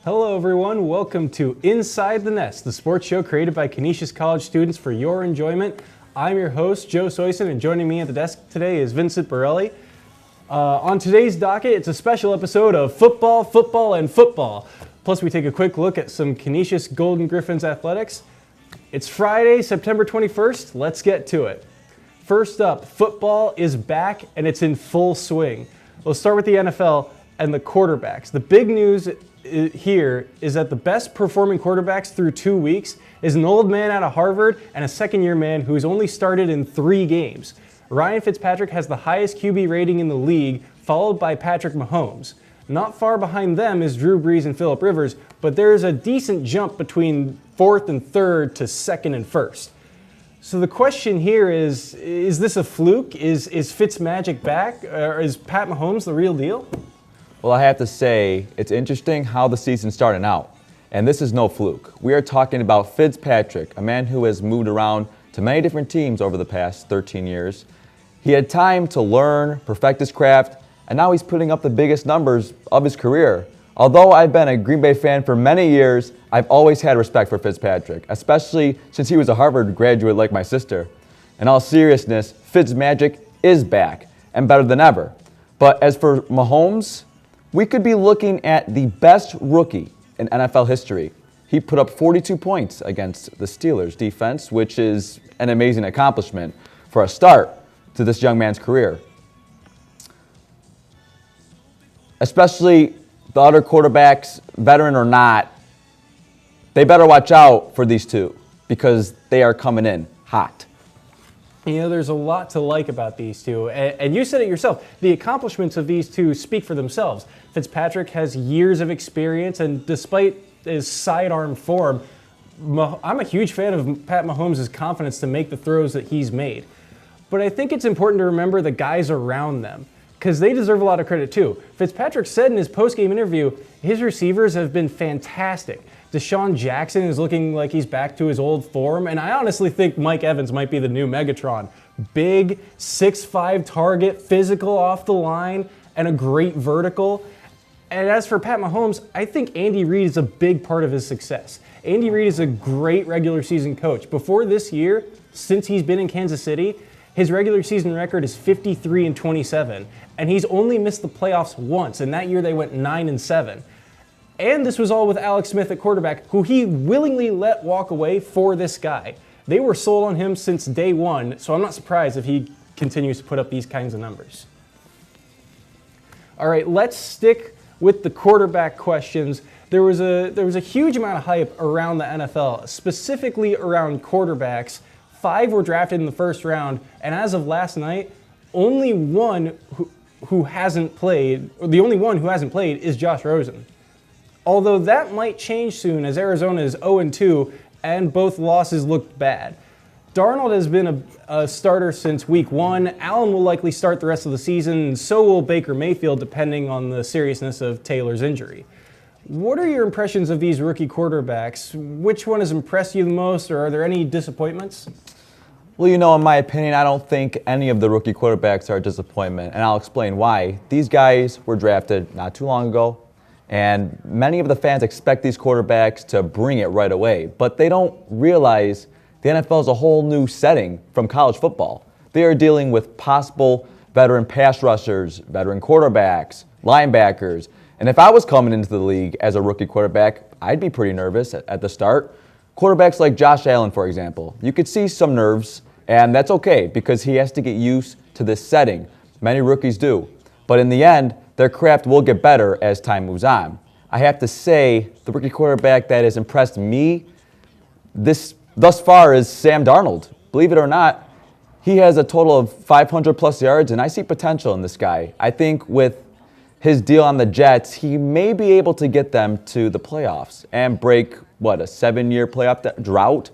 Hello everyone, welcome to Inside the Nest, the sports show created by Canisius College students for your enjoyment. I'm your host, Joe Soisson, and joining me at the desk today is Vincent Barile. On today's docket, it's a special episode of football, football, and football. Plus we take a quick look at some Canisius Golden Griffins athletics. It's Friday, September 21st, let's get to it. First up, football is back and it's in full swing. We'll start with the NFL and the quarterbacks. The big news here is that the best performing quarterbacks through 2 weeks is an old man out of Harvard and a second-year man who's only started in 3 games. Ryan Fitzpatrick has the highest QB rating in the league, followed by Patrick Mahomes. Not far behind them is Drew Brees and Phillip Rivers, but there's a decent jump between 4th and 3rd to 2nd and 1st. So the question here is this a fluke? Is Fitzmagic back? Or is Pat Mahomes the real deal? Well, I have to say, it's interesting how the season's starting out. And this is no fluke. We are talking about Fitzpatrick, a man who has moved around to many different teams over the past 13 years. He had time to learn, perfect his craft, and now he's putting up the biggest numbers of his career. Although I've been a Green Bay fan for many years, I've always had respect for Fitzpatrick, especially since he was a Harvard graduate like my sister. In all seriousness, Fitzmagic is back, and better than ever. But as for Mahomes, we could be looking at the best rookie in NFL history. He put up 42 points against the Steelers' defense, which is an amazing accomplishment for a start to this young man's career. Especially the other quarterbacks, veteran or not, they better watch out for these two because they are coming in hot. You know, there's a lot to like about these two, and you said it yourself. The accomplishments of these two speak for themselves. Fitzpatrick has years of experience, and despite his sidearm form, I'm a huge fan of Pat Mahomes' confidence to make the throws that he's made. But I think it's important to remember the guys around them, because they deserve a lot of credit too. Fitzpatrick said in his post-game interview, his receivers have been fantastic. Deshaun Jackson is looking like he's back to his old form, and I honestly think Mike Evans might be the new Megatron. Big, 6'5" target, physical off the line, and a great vertical. And as for Pat Mahomes, I think Andy Reid is a big part of his success. Andy Reid is a great regular season coach. Before this year, since he's been in Kansas City, his regular season record is 53-27, and he's only missed the playoffs once, and that year they went 9-7. And this was all with Alex Smith at quarterback, who he willingly let walk away for this guy. They were sold on him since day one, so I'm not surprised if he continues to put up these kinds of numbers. All right, let's stick with the quarterback questions. There was a huge amount of hype around the NFL, specifically around quarterbacks. 5 were drafted in the first round, and as of last night, only one who hasn't played, or the only one who hasn't played is Josh Rosen. Although that might change soon as Arizona is 0-2 and both losses looked bad. Darnold has been a starter since week 1. Allen will likely start the rest of the season, and so will Baker Mayfield depending on the seriousness of Taylor's injury. What are your impressions of these rookie quarterbacks? Which one has impressed you the most, or are there any disappointments? Well, you know, in my opinion, I don't think any of the rookie quarterbacks are a disappointment, and I'll explain why. These guys were drafted not too long ago, and many of the fans expect these quarterbacks to bring it right away, but they don't realize the NFL is a whole new setting from college football. They are dealing with possible veteran pass rushers, veteran quarterbacks, linebackers, and if I was coming into the league as a rookie quarterback, I'd be pretty nervous at the start. Quarterbacks like Josh Allen, for example, you could see some nerves, and that's okay because he has to get used to this setting. Many rookies do. But in the end, their craft will get better as time moves on. I have to say, the rookie quarterback that has impressed me thus far is Sam Darnold. Believe it or not, he has a total of 500 plus yards, and I see potential in this guy. I think with his deal on the Jets, he may be able to get them to the playoffs and break, a 7-year playoff drought.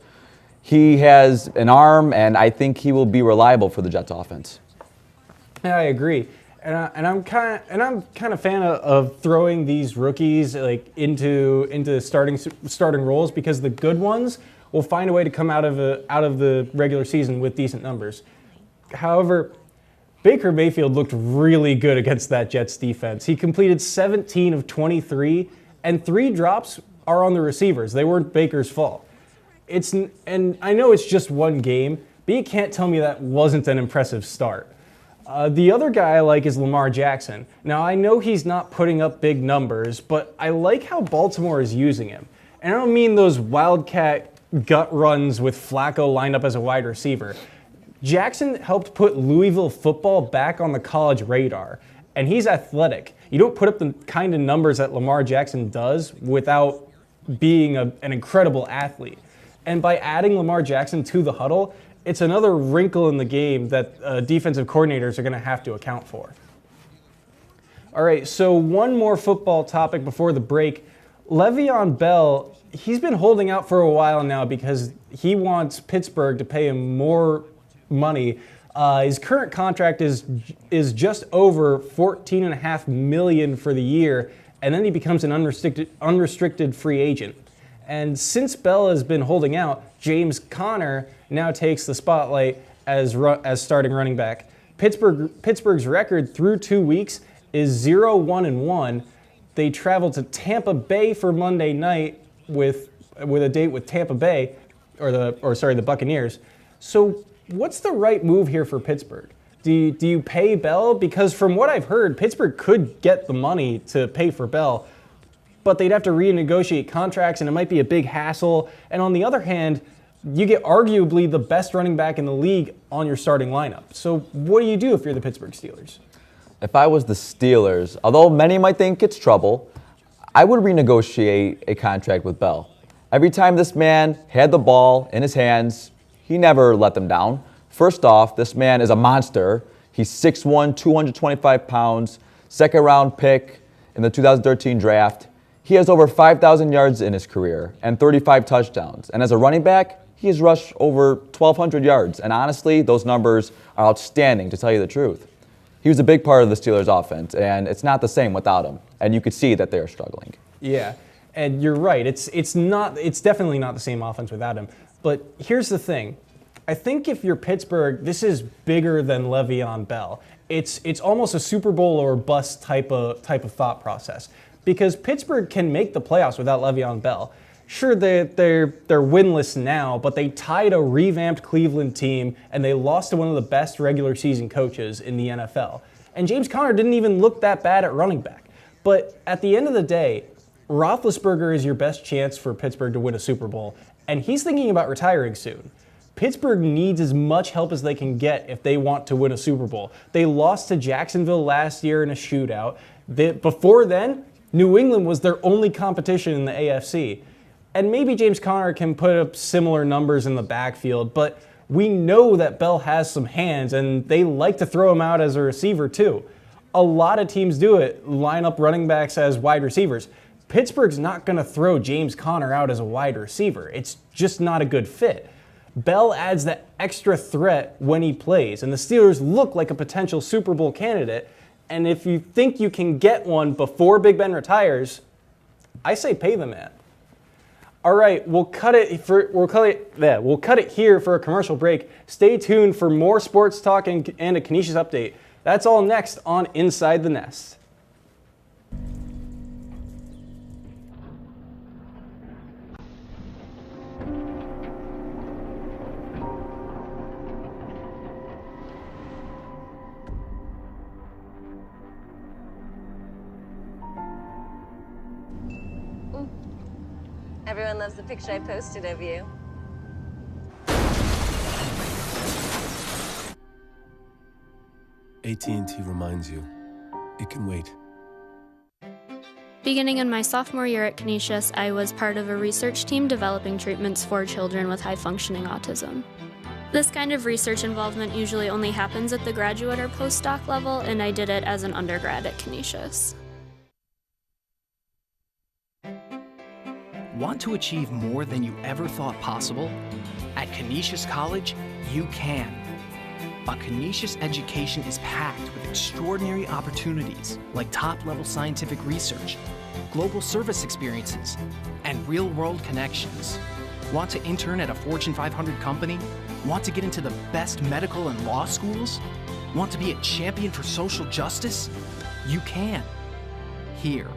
He has an arm, and I think he will be reliable for the Jets offense. Yeah, I agree. And I'm kind of a fan of throwing these rookies like into starting roles because the good ones will find a way to come out of the regular season with decent numbers. However, Baker Mayfield looked really good against that Jets defense. He completed 17 of 23 and 3 drops are on the receivers. They weren't Baker's fault. And I know it's just one game, but you can't tell me that wasn't an impressive start. The other guy I like is Lamar Jackson. Now, I know he's not putting up big numbers, but I like how Baltimore is using him. And I don't mean those wildcat gut runs with Flacco lined up as a wide receiver. Jackson helped put Louisville football back on the college radar, and he's athletic. You don't put up the kind of numbers that Lamar Jackson does without being an incredible athlete. And by adding Lamar Jackson to the huddle, it's another wrinkle in the game that defensive coordinators are going to have to account for. All right, so one more football topic before the break. Le'Veon Bell, he's been holding out for a while now because he wants Pittsburgh to pay him more money. His current contract is just over $14.5 million for the year, and then he becomes an unrestricted free agent. And since Bell has been holding out, James Conner now takes the spotlight as starting running back. Pittsburgh's record through 2 weeks is 0-1-1. They travel to Tampa Bay for Monday night with a date with Tampa Bay, the Buccaneers. So what's the right move here for Pittsburgh? Do you pay Bell? Because from what I've heard, Pittsburgh could get the money to pay for Bell, but they'd have to renegotiate contracts, and it might be a big hassle. And on the other hand, you get arguably the best running back in the league on your starting lineup. So what do you do if you're the Pittsburgh Steelers? If I was the Steelers, although many might think it's trouble, I would renegotiate a contract with Bell. Every time this man had the ball in his hands, he never let them down. First off, this man is a monster. He's 6'1", 225 pounds, second-round pick in the 2013 draft. He has over 5,000 yards in his career and 35 touchdowns. And as a running back, he has rushed over 1,200 yards. And honestly, those numbers are outstanding, to tell you the truth. He was a big part of the Steelers' offense, and it's not the same without him. And you could see that they're struggling. Yeah, and you're right. It's definitely not the same offense without him. But here's the thing. I think if you're Pittsburgh, this is bigger than Le'Veon Bell. It's almost a Super Bowl or bust type of thought process. Because Pittsburgh can make the playoffs without Le'Veon Bell. Sure, they're winless now, but they tied a revamped Cleveland team, and they lost to one of the best regular season coaches in the NFL. And James Conner didn't even look that bad at running back. But at the end of the day, Roethlisberger is your best chance for Pittsburgh to win a Super Bowl, and he's thinking about retiring soon. Pittsburgh needs as much help as they can get if they want to win a Super Bowl. They lost to Jacksonville last year in a shootout. Before then, New England was their only competition in the AFC. And maybe James Conner can put up similar numbers in the backfield, but we know that Bell has some hands, and they like to throw him out as a receiver too. A lot of teams do it, line up running backs as wide receivers. Pittsburgh's not going to throw James Conner out as a wide receiver. It's just not a good fit. Bell adds that extra threat when he plays, and the Steelers look like a potential Super Bowl candidate. And if you think you can get one before Big Ben retires, I say pay the man. All right, we'll cut it here for a commercial break. Stay tuned for more sports talk and a Canisius update. That's all next on Inside the Nest. Everyone loves the picture I posted of you. AT&T reminds you, it can wait. Beginning in my sophomore year at Canisius, I was part of a research team developing treatments for children with high-functioning autism. This kind of research involvement usually only happens at the graduate or postdoc level, and I did it as an undergrad at Canisius. Want to achieve more than you ever thought possible? At Canisius College, you can. A Canisius education is packed with extraordinary opportunities like top-level scientific research, global service experiences, and real-world connections. Want to intern at a Fortune 500 company? Want to get into the best medical and law schools? Want to be a champion for social justice? You can. Here.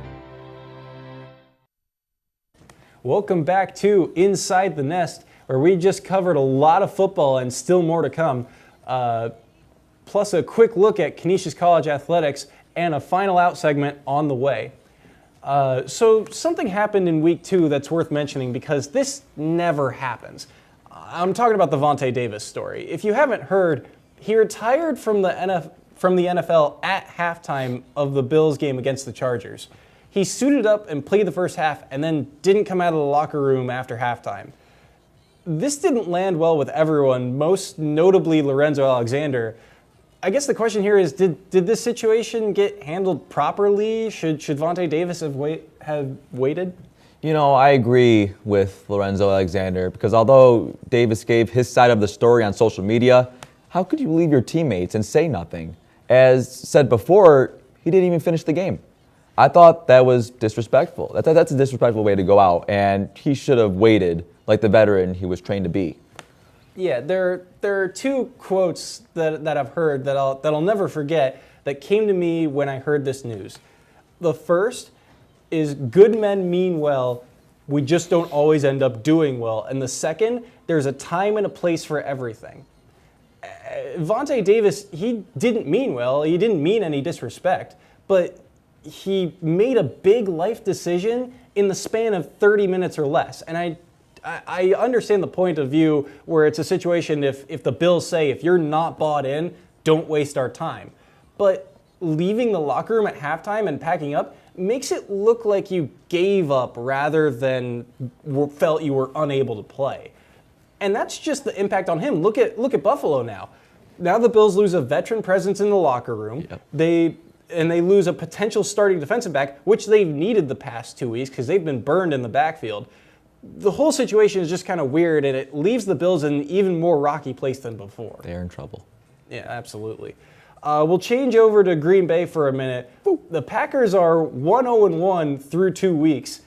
Welcome back to Inside the Nest, where we just covered a lot of football and still more to come, plus a quick look at Canisius College athletics and a final out segment on the way. So something happened in week 2 that's worth mentioning because this never happens. I'm talking about the Vontae Davis story. If you haven't heard, he retired from the NFL at halftime of the Bills game against the Chargers. He suited up and played the first half and then didn't come out of the locker room after halftime. This didn't land well with everyone, most notably Lorenzo Alexander. I guess the question here is, did this situation get handled properly? Should Vontae Davis have waited? You know, I agree with Lorenzo Alexander because although Davis gave his side of the story on social media, how could you leave your teammates and say nothing? As said before, he didn't even finish the game. I thought that was disrespectful. That's a disrespectful way to go out, and he should have waited like the veteran he was trained to be. Yeah, there are 2 quotes that I've heard that I'll never forget that came to me when I heard this news. The first is, "Good men mean well, we just don't always end up doing well." And the second, "There's a time and a place for everything." Vontae Davis, he didn't mean well, he didn't mean any disrespect, but he made a big life decision in the span of 30 minutes or less. And I understand the point of view where it's a situation if the Bills say, if you're not bought in, don't waste our time. But leaving the locker room at halftime and packing up makes it look like you gave up rather than felt you were unable to play. And that's just the impact on him. Look at Buffalo now. Now the Bills lose a veteran presence in the locker room. Yep. They lose a potential starting defensive back, which they've needed the past 2 weeks because they've been burned in the backfield. The whole situation is just kind of weird, and it leaves the Bills in an even more rocky place than before. They're in trouble. Yeah, absolutely. We'll change over to Green Bay for a minute. The Packers are 1-0-1 through 2 weeks.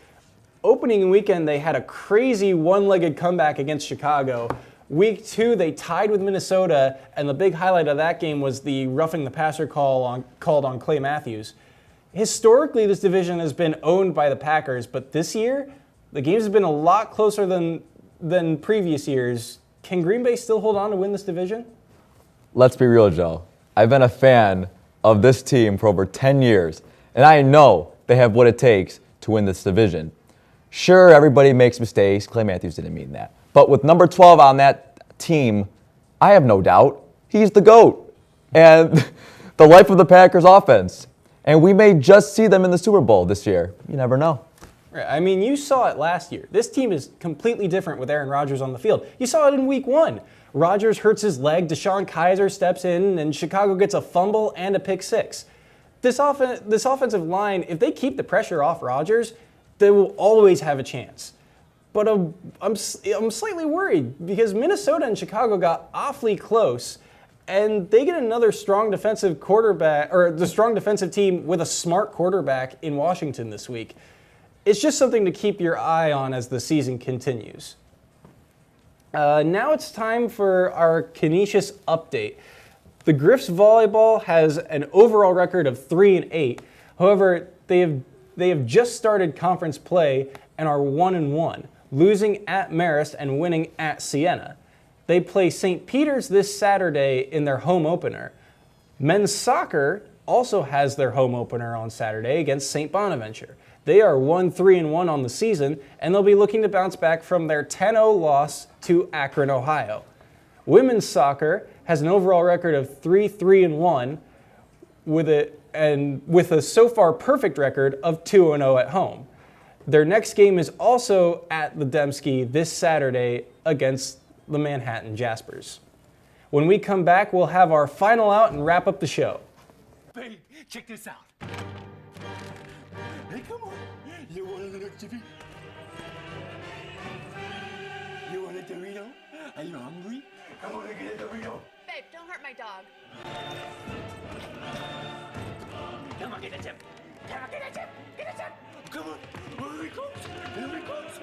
Opening weekend, they had a crazy one-legged comeback against Chicago. Week 2, they tied with Minnesota, and the big highlight of that game was the roughing the passer called on Clay Matthews. Historically, this division has been owned by the Packers, but this year, the games have been a lot closer than previous years. Can Green Bay still hold on to win this division? Let's be real, Joe. I've been a fan of this team for over 10 years, and I know they have what it takes to win this division. Sure, everybody makes mistakes. Clay Matthews didn't mean that. But with number 12 on that team, I have no doubt he's the GOAT and the life of the Packers offense. And we may just see them in the Super Bowl this year. You never know. Right. I mean, you saw it last year. This team is completely different with Aaron Rodgers on the field. You saw it in week 1. Rodgers hurts his leg, DeShone Kizer steps in, and Chicago gets a fumble and a pick 6. This offensive line, if they keep the pressure off Rodgers, they will always have a chance. But I'm slightly worried because Minnesota and Chicago got awfully close, and they get another strong defensive quarterback, or the strong defensive team with a smart quarterback in Washington this week. It's just something to keep your eye on as the season continues. Now it's time for our Canisius update. The Griffs volleyball has an overall record of 3-8. However, they have just started conference play and are 1-1, losing at Marist and winning at Siena. They play St. Peter's this Saturday in their home opener. Men's soccer also has their home opener on Saturday against St. Bonaventure. They are 1-3-1 on the season, and they'll be looking to bounce back from their 10-0 loss to Akron, Ohio. Women's soccer has an overall record of 3-3-1 with a so far perfect record of 2-0 at home. Their next game is also at the Dembski this Saturday against the Manhattan Jaspers. When we come back, we'll have our final out and wrap up the show. Babe, check this out. Hey, come on. You want a little chippy? You want a Dorito? Are you hungry? Come on and get a Dorito. Babe, don't hurt my dog. Come on, get a chip. Come on, get a chip. Get a chip. Come on. Here he comes. Here he comes.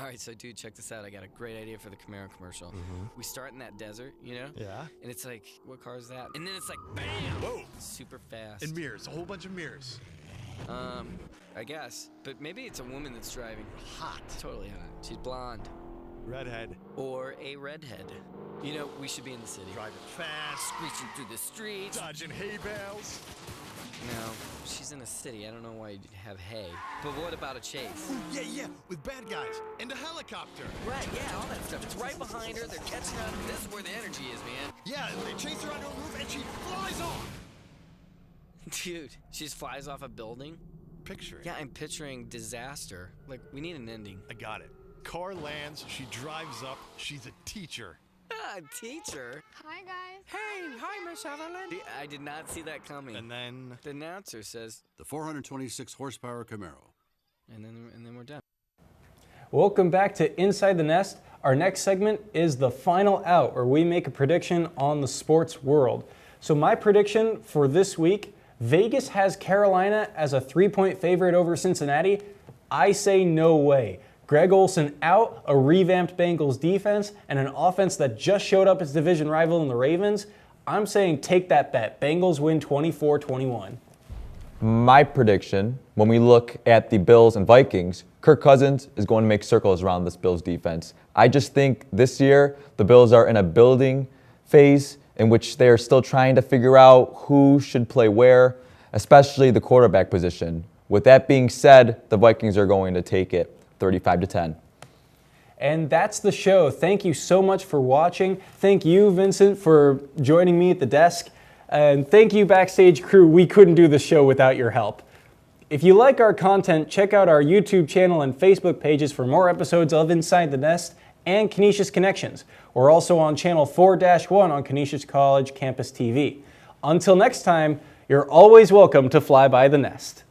right, so dude, check this out. I got a great idea for the Camaro commercial. We start in that desert, you know? Yeah. And it's like, what car is that? And then it's like, bam! Whoa. Super fast. And mirrors, a whole bunch of mirrors. I guess. But maybe it's a woman that's driving. Hot. Totally hot. She's blonde. Redhead. Or a redhead. You know, we should be in the city. Driving fast. Screeching through the streets. Dodging hay bales. No, she's in a city. I don't know why you'd have hay. But what about a chase? Yeah, with bad guys. And a helicopter. Right, yeah, all that stuff. It's right behind her. They're catching up. This is where the energy is, man. Yeah, they chase her onto a roof and she flies off. Dude, she just flies off a building? Picture it. Yeah, I'm picturing disaster. Like, we need an ending. I got it. Car lands, she drives up, she's a teacher. Ah, teacher. Hi, guys. Hey, hi, Miss Evelyn. I did not see that coming. And then The announcer says, the 426 horsepower Camaro. and then we're done. Welcome back to Inside the Nest. Our next segment is the final out, where we make a prediction on the sports world. So my prediction for this week, Vegas has Carolina as a 3-point favorite over Cincinnati. I say no way. Greg Olsen out, a revamped Bengals defense, and an offense that just showed up its division rival in the Ravens. I'm saying take that bet. Bengals win 24-21. My prediction, when we look at the Bills and Vikings, Kirk Cousins is going to make circles around this Bills defense. I just think this year the Bills are in a building phase in which they are still trying to figure out who should play where, especially the quarterback position. With that being said, the Vikings are going to take it 35-10. And that's the show. Thank you so much for watching. Thank you, Vincent, for joining me at the desk. And thank you, Backstage crew. We couldn't do the show without your help. If you like our content, check out our YouTube channel and Facebook pages for more episodes of Inside the Nest and Canisius Connections. We're also on channel 4-1 on Canisius College Campus TV. Until next time, you're always welcome to fly by the nest.